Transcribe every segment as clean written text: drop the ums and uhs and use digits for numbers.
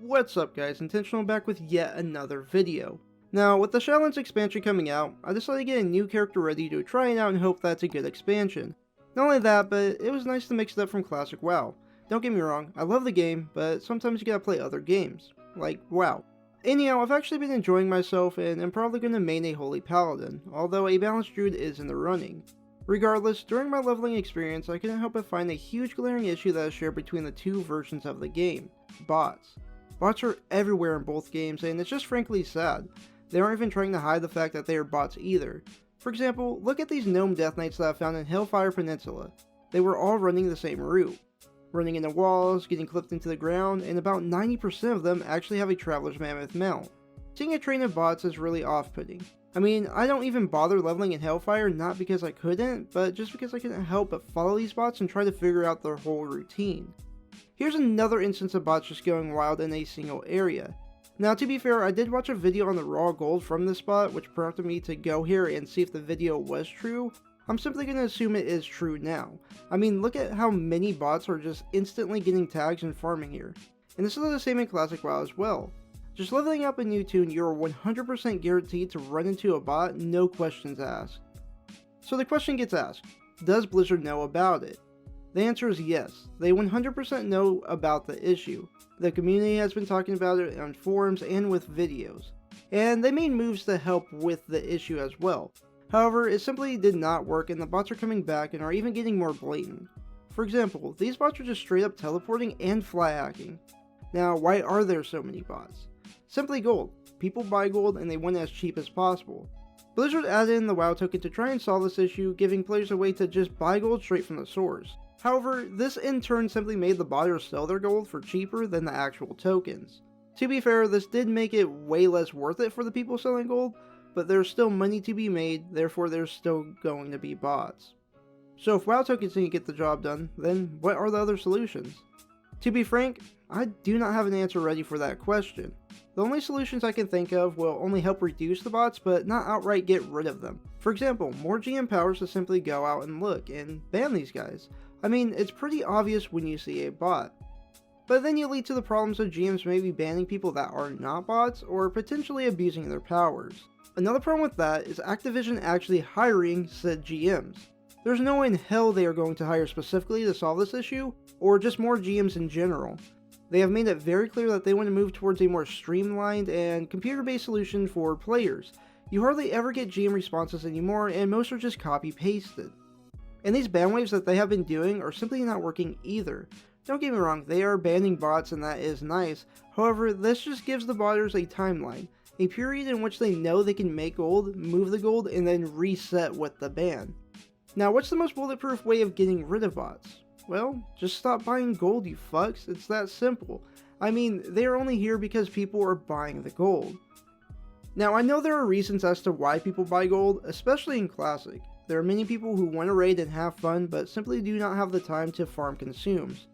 What's up guys, Intentional back with yet another video. Now, with the Shadowlands expansion coming out, I decided to get a new character ready to try it out and hope that's a good expansion. Not only that, but it was nice to mix it up from classic WoW. Don't get me wrong, I love the game, but sometimes you gotta play other games, like WoW. Anyhow, I've actually been enjoying myself and I'm probably gonna main a Holy Paladin, although a balanced Druid is in the running. Regardless, during my leveling experience, I couldn't help but find a huge glaring issue that is shared between the two versions of the game: bots. Bots are everywhere in both games, and it's just frankly sad. They aren't even trying to hide the fact that they are bots either. For example, look at these gnome death knights that I found in Hellfire Peninsula. They were all running the same route. Running into walls, getting clipped into the ground, and about 90% of them actually have a Traveler's Mammoth mount. Seeing a train of bots is really off-putting. I mean, I don't even bother leveling in Hellfire, not because I couldn't, but just because I couldn't help but follow these bots and try to figure out their whole routine. Here's another instance of bots just going wild in a single area. Now, to be fair, I did watch a video on the raw gold from this spot, which prompted me to go here and see if the video was true. I'm simply going to assume it is true now. I mean, look at how many bots are just instantly getting tags and farming here. And this is the same in Classic WoW as well. Just leveling up a new tune, you're 100% guaranteed to run into a bot, no questions asked. So the question gets asked, does Blizzard know about it? The answer is yes, they 100% know about the issue. The community has been talking about it on forums and with videos, and they made moves to help with the issue as well. However, it simply did not work and the bots are coming back and are even getting more blatant. For example, these bots are just straight up teleporting and fly hacking. Now, why are there so many bots? Simply gold. People buy gold and they want it as cheap as possible. Blizzard added in the WoW token to try and solve this issue, giving players a way to just buy gold straight from the source. However, this in turn simply made the botters sell their gold for cheaper than the actual tokens. To be fair, this did make it way less worth it for the people selling gold, but there's still money to be made, therefore there's still going to be bots. So if WoW tokens didn't get the job done, then what are the other solutions? To be frank, I do not have an answer ready for that question. The only solutions I can think of will only help reduce the bots, but not outright get rid of them. For example, more GM powers to simply go out and look and ban these guys. I mean, it's pretty obvious when you see a bot. But then you lead to the problems of GMs maybe banning people that are not bots, or potentially abusing their powers. Another problem with that is Activision actually hiring said GMs. There's no way in hell they are going to hire specifically to solve this issue, or just more GMs in general. They have made it very clear that they want to move towards a more streamlined and computer-based solution for players. You hardly ever get GM responses anymore, and most are just copy-pasted. And these ban waves that they have been doing are simply not working either. Don't get me wrong, they are banning bots and that is nice. However, this just gives the botters a timeline, a period in which they know they can make gold, move the gold, and then reset with the ban. Now, what's the most bulletproof way of getting rid of bots? Well, just stop buying gold, you fucks. It's that simple. I mean, they are only here because people are buying the gold. Now, I know there are reasons as to why people buy gold, especially in Classic. There are many people who want to raid and have fun, but simply do not have the time to farm consumes.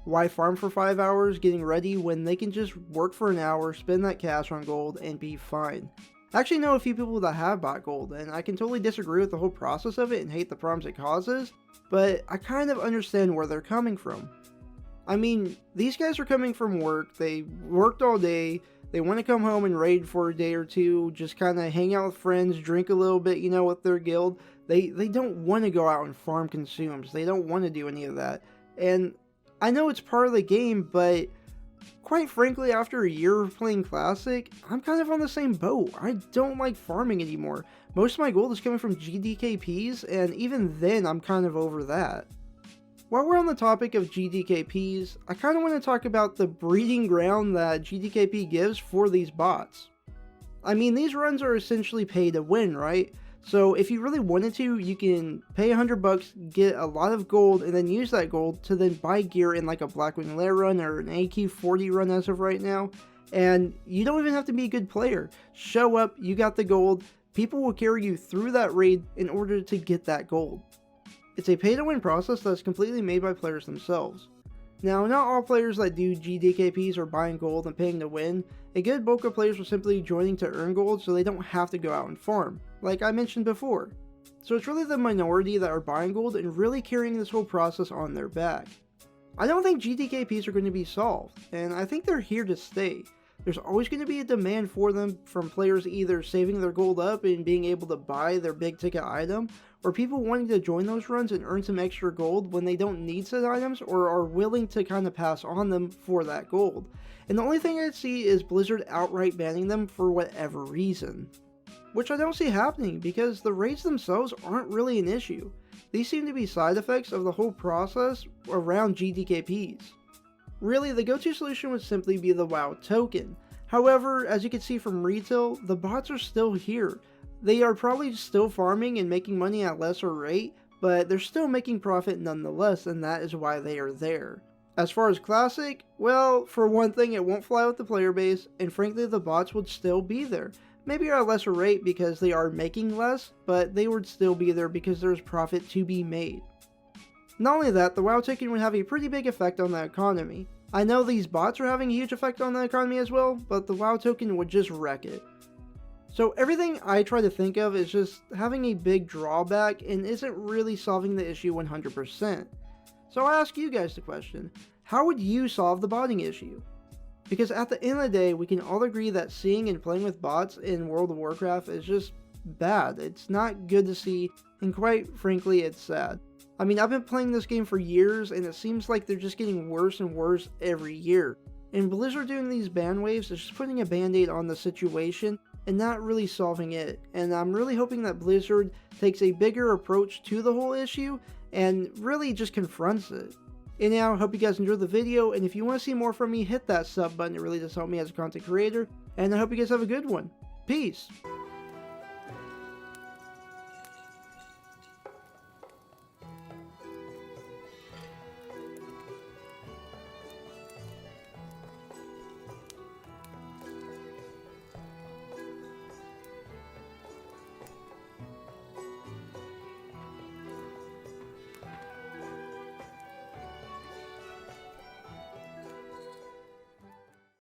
Why farm for 5 hours getting ready when they can just work for an hour, spend that cash on gold, and be fine? I actually know a few people that have bought gold, and I can totally disagree with the whole process of it and hate the problems it causes, but I kind of understand where they're coming from. I mean, these guys are coming from work, they worked all day, they want to come home and raid for a day or two, just kind of hang out with friends, drink a little bit, you know, with their guild. They don't want to go out and farm consumes, they don't want to do any of that. And I know it's part of the game, but quite frankly, after a year of playing Classic, I'm kind of on the same boat. I don't like farming anymore. Most of my gold is coming from GDKPs, and even then I'm kind of over that. While we're on the topic of GDKPs, I kind of want to talk about the breeding ground that GDKP gives for these bots. I mean, these runs are essentially pay to win, right? So if you really wanted to, you can pay $100, get a lot of gold, and then use that gold to then buy gear in like a Blackwing Lair run or an AQ40 run as of right now. And you don't even have to be a good player. Show up, you got the gold, people will carry you through that raid in order to get that gold. It's a pay to win process that's completely made by players themselves. Now, not all players that do GDKPs are buying gold and paying to win. A good bulk of players are simply joining to earn gold so they don't have to go out and farm, like I mentioned before. So it's really the minority that are buying gold and really carrying this whole process on their back. I don't think GTKPs are going to be solved, and I think they're here to stay. There's always going to be a demand for them from players either saving their gold up and being able to buy their big ticket item, or people wanting to join those runs and earn some extra gold when they don't need said items or are willing to kind of pass on them for that gold. And the only thing I see is Blizzard outright banning them for whatever reason. Which I don't see happening because the raids themselves aren't really an issue. These seem to be side effects of the whole process around GTKPs. Really, the go-to solution would simply be the WoW token. However, as you can see from retail, the bots are still here. They are probably still farming and making money at a lesser rate, but they're still making profit nonetheless, and that is why they are there. As far as Classic, well, for one thing, it won't fly with the player base, and frankly the bots would still be there. Maybe at a lesser rate because they are making less, but they would still be there because there's profit to be made. Not only that, the WoW token would have a pretty big effect on the economy. I know these bots are having a huge effect on the economy as well, but the WoW token would just wreck it. So everything I try to think of is just having a big drawback and isn't really solving the issue 100%. So I ask you guys the question, how would you solve the botting issue? Because at the end of the day, we can all agree that seeing and playing with bots in World of Warcraft is just bad. It's not good to see, and quite frankly, it's sad. I mean, I've been playing this game for years, and it seems like they're just getting worse and worse every year. And Blizzard doing these ban waves is just putting a band-aid on the situation, and not really solving it. And I'm really hoping that Blizzard takes a bigger approach to the whole issue, and really just confronts it. Anyhow, I hope you guys enjoyed the video, and if you want to see more from me, hit that sub button. It really does help me as a content creator, and I hope you guys have a good one. Peace!